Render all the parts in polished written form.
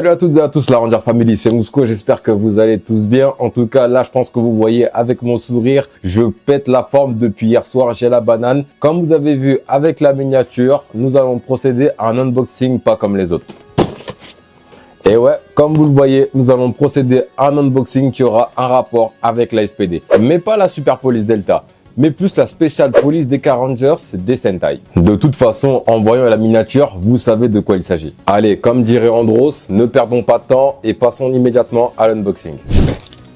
Salut à toutes et à tous, la Ranger Family, c'est Mousco, j'espère que vous allez tous bien. En tout cas, là, je pense que vous voyez avec mon sourire, je pète la forme depuis hier soir, j'ai la banane. Comme vous avez vu avec la miniature, nous allons procéder à un unboxing pas comme les autres. Et ouais, comme vous le voyez, nous allons procéder à un unboxing qui aura un rapport avec la SPD. Mais pas la Super Police Delta, mais plus la spéciale police des Rangers des Sentai. De toute façon, en voyant la miniature, vous savez de quoi il s'agit. Allez, comme dirait Andros, ne perdons pas de temps et passons immédiatement à l'unboxing.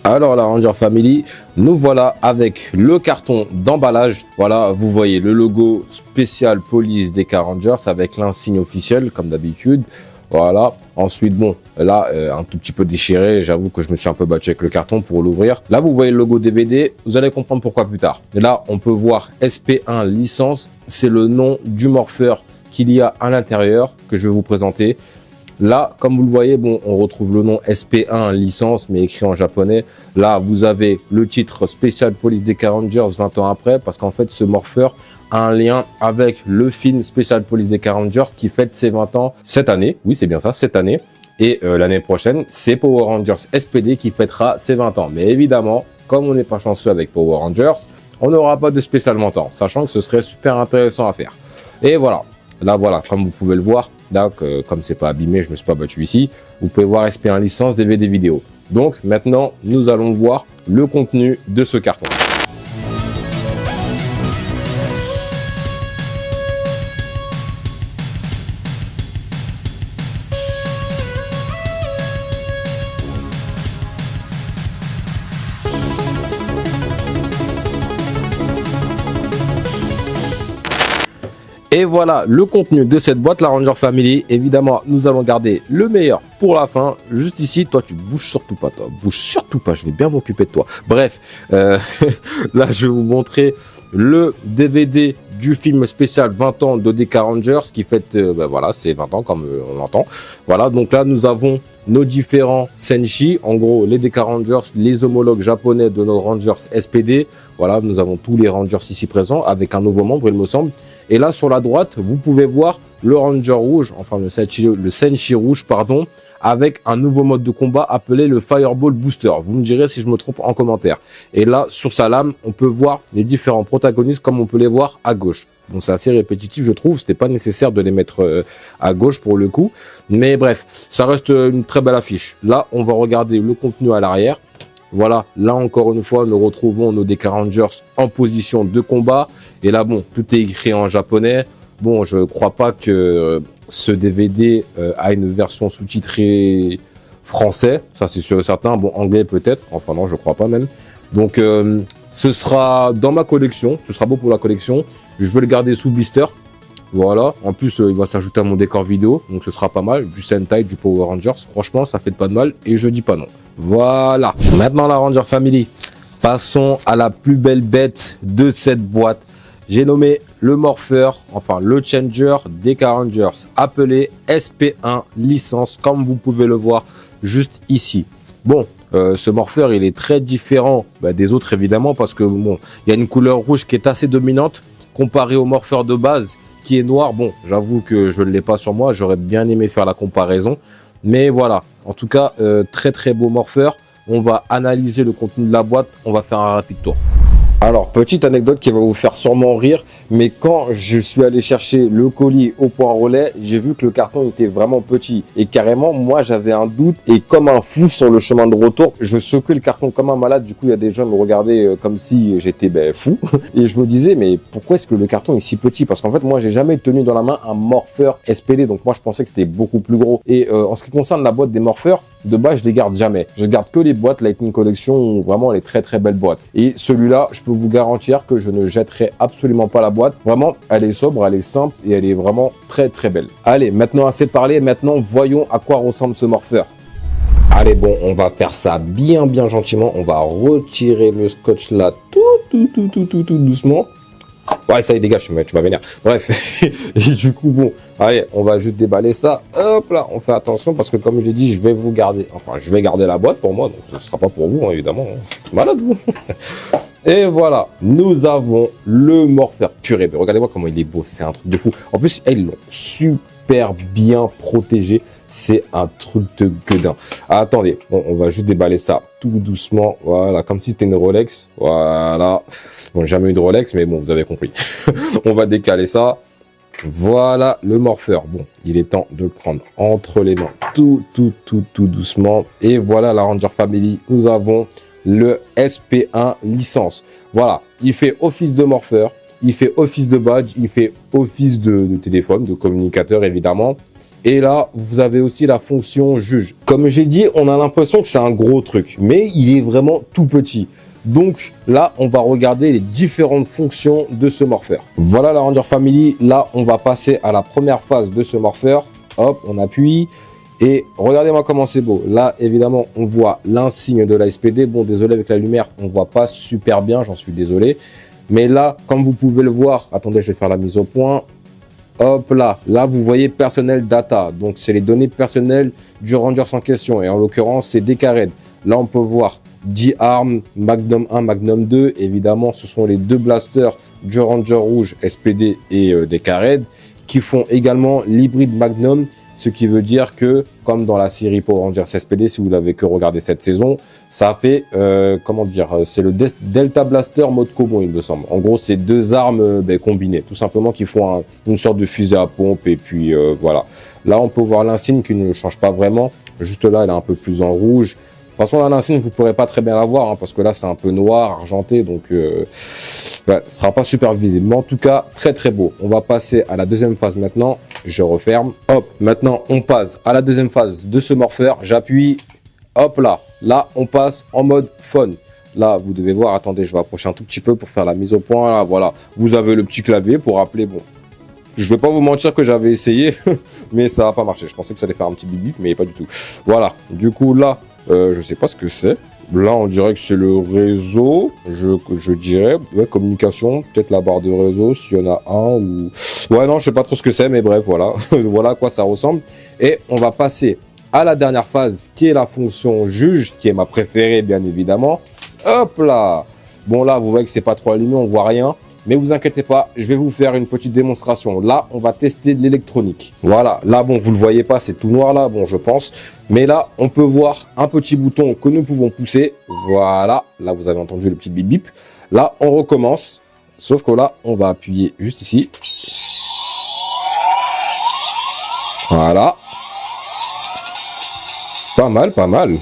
Alors la Ranger Family, nous voilà avec le carton d'emballage. Voilà, vous voyez le logo spécial police des Rangers avec l'insigne officiel comme d'habitude. Voilà. Ensuite, bon, là, un tout petit peu déchiré. J'avoue que je me suis un peu battu avec le carton pour l'ouvrir. Là, vous voyez le logo DVD. Vous allez comprendre pourquoi plus tard. Et là, on peut voir SP1 licence. C'est le nom du morpheur qu'il y a à l'intérieur que je vais vous présenter. Là, comme vous le voyez, bon, on retrouve le nom SP1 licence, mais écrit en japonais. Là, vous avez le titre spécial police des Rangers 20 ans après, parce qu'en fait, ce morpheur a un lien avec le film spécial police des Rangers qui fête ses 20 ans cette année. Oui, c'est bien ça, cette année. Et l'année prochaine, c'est Power Rangers SPD qui fêtera ses 20 ans. Mais évidemment, comme on n'est pas chanceux avec Power Rangers, on n'aura pas de spécial 20 ans, sachant que ce serait super intéressant à faire. Et voilà. Là, voilà, comme vous pouvez le voir, là, comme c'est pas abîmé, je me suis pas battu ici, vous pouvez voir SP1 licence, DVD vidéo. Donc, maintenant, nous allons voir le contenu de ce carton. Et voilà le contenu de cette boîte, la Ranger Family. Évidemment, nous allons garder le meilleur pour la fin. Juste ici, toi, tu bouges surtout pas, toi. Bouge surtout pas, je vais bien m'occuper de toi. Bref, là, je vais vous montrer le DVD du film spécial 20 ans de DK Rangers qui fête, voilà, c'est 20 ans comme on l'entend. Voilà, donc là, nous avons nos différents Senshi, en gros, les DK Rangers, les homologues japonais de nos Rangers SPD. Voilà, nous avons tous les Rangers ici présents avec un nouveau membre, il me semble. Et là, sur la droite, vous pouvez voir le Ranger rouge, enfin le Senshi rouge, pardon, avec un nouveau mode de combat appelé le Fireball Booster. Vous me direz si je me trompe en commentaire. Et là, sur sa lame, on peut voir les différents protagonistes comme on peut les voir à gauche. Bon, c'est assez répétitif, je trouve. C'était pas nécessaire de les mettre à gauche pour le coup. Mais bref, ça reste une très belle affiche. Là, on va regarder le contenu à l'arrière. Voilà, là encore une fois, nous retrouvons nos DK Rangers en position de combat. Et là, bon, tout est écrit en japonais. Bon, je crois pas que ce DVD a une version sous-titrée français. Ça, c'est sûr et certain. Bon, anglais peut-être. Enfin non, je crois pas même. Donc, ce sera dans ma collection. Ce sera beau pour la collection. Je vais le garder sous blister. Voilà. En plus, il va s'ajouter à mon décor vidéo. Donc, ce sera pas mal. Du Sentai, du Power Rangers. Franchement, ça fait pas de mal. Et je dis pas non. Voilà. Maintenant, la Ranger Family. Passons à la plus belle bête de cette boîte. J'ai nommé le morpheur, enfin le changer des Rangers, appelé SP1 licence, comme vous pouvez le voir juste ici. Bon, ce morpheur, il est très différent des autres évidemment, parce que bon, il y a une couleur rouge qui est assez dominante, comparé au morpheur de base, qui est noir. Bon, j'avoue que je ne l'ai pas sur moi, j'aurais bien aimé faire la comparaison. Mais voilà, en tout cas, très très beau morpheur. On va analyser le contenu de la boîte, on va faire un rapide tour. Alors, petite anecdote qui va vous faire sûrement rire, mais quand je suis allé chercher le colis au point relais, j'ai vu que le carton était vraiment petit. Et carrément, moi, j'avais un doute. Et comme un fou sur le chemin de retour, je secouais le carton comme un malade. Du coup, il y a des gens qui me regardaient comme si j'étais fou. Et je me disais, mais pourquoi est-ce que le carton est si petit? Parce qu'en fait, moi, j'ai jamais tenu dans la main un morpheur SPD. Donc moi, je pensais que c'était beaucoup plus gros. Et en ce qui concerne la boîte des morpheurs, de base, je les garde jamais. Je garde que les boîtes Lightning Collection, où vraiment les très très belles boîtes. Et celui-là, je peux vous garantir que je ne jetterai absolument pas la boîte. Vraiment, elle est sobre, elle est simple et elle est vraiment très très belle. Allez, maintenant assez parlé, maintenant voyons à quoi ressemble ce morpheur. Allez, bon, on va faire ça bien gentiment. On va retirer le scotch là tout doucement. Ouais, ça y est, dégage, tu m'as vénère. Bref, et du coup, bon, allez, on va juste déballer ça. Hop là, on fait attention parce que comme je l'ai dit, je vais vous garder, enfin, je vais garder la boîte pour moi, donc ce sera pas pour vous, hein, évidemment. Malade, vous. Et voilà, nous avons le morpheur purée. Regardez-moi comment il est beau, c'est un truc de fou. En plus, ils l'ont super bien protégé. c'est un truc de gueudin. Ah, attendez, bon, on va juste déballer ça tout doucement, voilà, comme si c'était une Rolex, voilà. Bon, j'ai jamais eu de Rolex, mais bon, vous avez compris. On va décaler ça. Voilà le morpheur. Bon, il est temps de le prendre entre les mains, tout doucement. Et voilà la Ranger Family. Nous avons le SP1 licence. Voilà, il fait office de morpheur, il fait office de badge, il fait office de téléphone, de communicateur évidemment. Et là, vous avez aussi la fonction juge. Comme j'ai dit, on a l'impression que c'est un gros truc, mais il est vraiment tout petit. Donc là, on va regarder les différentes fonctions de ce morpheur. Voilà la Ranger Family. Là, on va passer à la première phase de ce morpheur. Hop, on appuie. Et regardez-moi comment c'est beau. Là, évidemment, on voit l'insigne de la SPD. Bon, désolé, avec la lumière, on ne voit pas super bien. J'en suis désolé. Mais là, comme vous pouvez le voir, attendez, je vais faire la mise au point. Hop là, là vous voyez personnel data, donc c'est les données personnelles du Ranger en question, et en l'occurrence c'est Decared. Là on peut voir 10 armes, Magnum 1, Magnum 2, évidemment ce sont les deux blasters du Ranger rouge SPD et Decared, qui font également l'hybride Magnum, ce qui veut dire que, comme dans la série Power Rangers SPD, si vous l'avez que regardé cette saison, ça fait, comment dire, c'est le Delta Blaster mode Cobon, il me semble. En gros, c'est deux armes combinées, tout simplement, qui font une sorte de fusil à pompe, et puis voilà. Là, on peut voir l'insigne qui ne change pas vraiment. Juste là, elle est un peu plus en rouge. De toute façon, là, l'insigne, vous ne pourrez pas très bien la voir, hein, parce que là, c'est un peu noir, argenté, donc ouais, ce sera pas super visible. Mais en tout cas, très beau. On va passer à la deuxième phase maintenant. Je referme. Hop, maintenant, on passe à la deuxième phase de ce morpheur. J'appuie. Hop là. Là, on passe en mode phone. Là, vous devez voir. Attendez, je vais approcher un tout petit peu pour faire la mise au point. Là, voilà. Vous avez le petit clavier pour appeler. Bon, je vais pas vous mentir que j'avais essayé, mais ça n'a pas marché. Je pensais que ça allait faire un petit bip bip, mais pas du tout. Voilà. Du coup, là, je sais pas ce que c'est. Là, on dirait que c'est le réseau, je dirais. Ouais, communication, peut-être la barre de réseau, s'il y en a un ou... Ouais, non, je sais pas trop ce que c'est, mais bref, voilà. Voilà à quoi ça ressemble. Et on va passer à la dernière phase, qui est la fonction juge, qui est ma préférée, bien évidemment. Hop là! Bon, là, vous voyez que c'est pas trop allumé, on voit rien. Mais vous inquiétez pas, je vais vous faire une petite démonstration. Là, on va tester de l'électronique. Voilà, là, bon, vous le voyez pas, c'est tout noir là, bon, je pense. Mais là, on peut voir un petit bouton que nous pouvons pousser. Voilà, là, vous avez entendu le petit bip bip. Là, on recommence. Sauf que là, on va appuyer juste ici. Voilà. Pas mal, pas mal.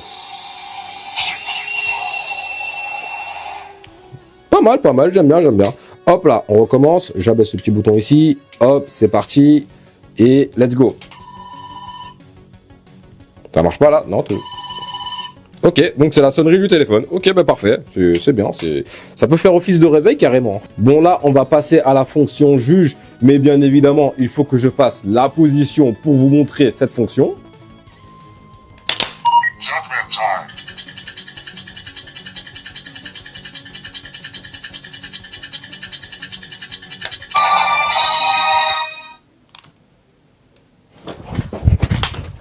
Pas mal, j'aime bien, j'aime bien. Hop là, on recommence, j'abaisse le petit bouton ici, hop, c'est parti, et let's go. Ça marche pas là? Non, tout. Ok, donc c'est la sonnerie du téléphone. Ok, bah parfait, c'est bien, ça peut faire office de réveil carrément. Bon là, on va passer à la fonction juge, mais bien évidemment, il faut que je fasse la position pour vous montrer cette fonction.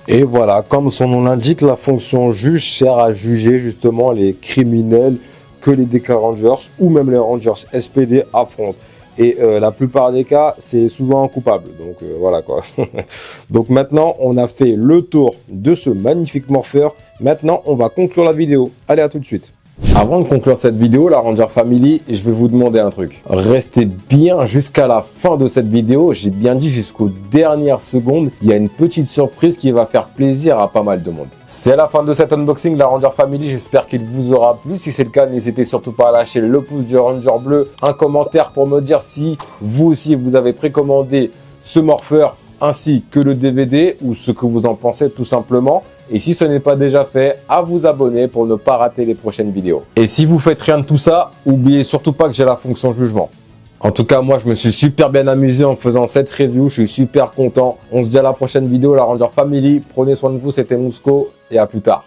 Et voilà, comme son nom l'indique, la fonction juge sert à juger justement les criminels que les Deca Rangers ou même les Rangers SPD affrontent. Et la plupart des cas, c'est souvent un coupable. Donc voilà quoi. Donc maintenant, on a fait le tour de ce magnifique morpheur. Maintenant, on va conclure la vidéo. Allez, à tout de suite. Avant de conclure cette vidéo, la Ranger Family, je vais vous demander un truc. Restez bien jusqu'à la fin de cette vidéo. J'ai bien dit jusqu'aux dernières secondes. Il y a une petite surprise qui va faire plaisir à pas mal de monde. C'est la fin de cet unboxing, la Ranger Family. J'espère qu'il vous aura plu. Si c'est le cas, n'hésitez surtout pas à lâcher le pouce du Ranger bleu, un commentaire pour me dire si vous aussi vous avez précommandé ce morpheur ainsi que le DVD ou ce que vous en pensez tout simplement. Et si ce n'est pas déjà fait, à vous abonner pour ne pas rater les prochaines vidéos. Et si vous faites rien de tout ça, oubliez surtout pas que j'ai la fonction jugement. En tout cas, moi, je me suis super bien amusé en faisant cette review. Je suis super content. On se dit à la prochaine vidéo, la Ranger Family. Prenez soin de vous, c'était Mousco et à plus tard.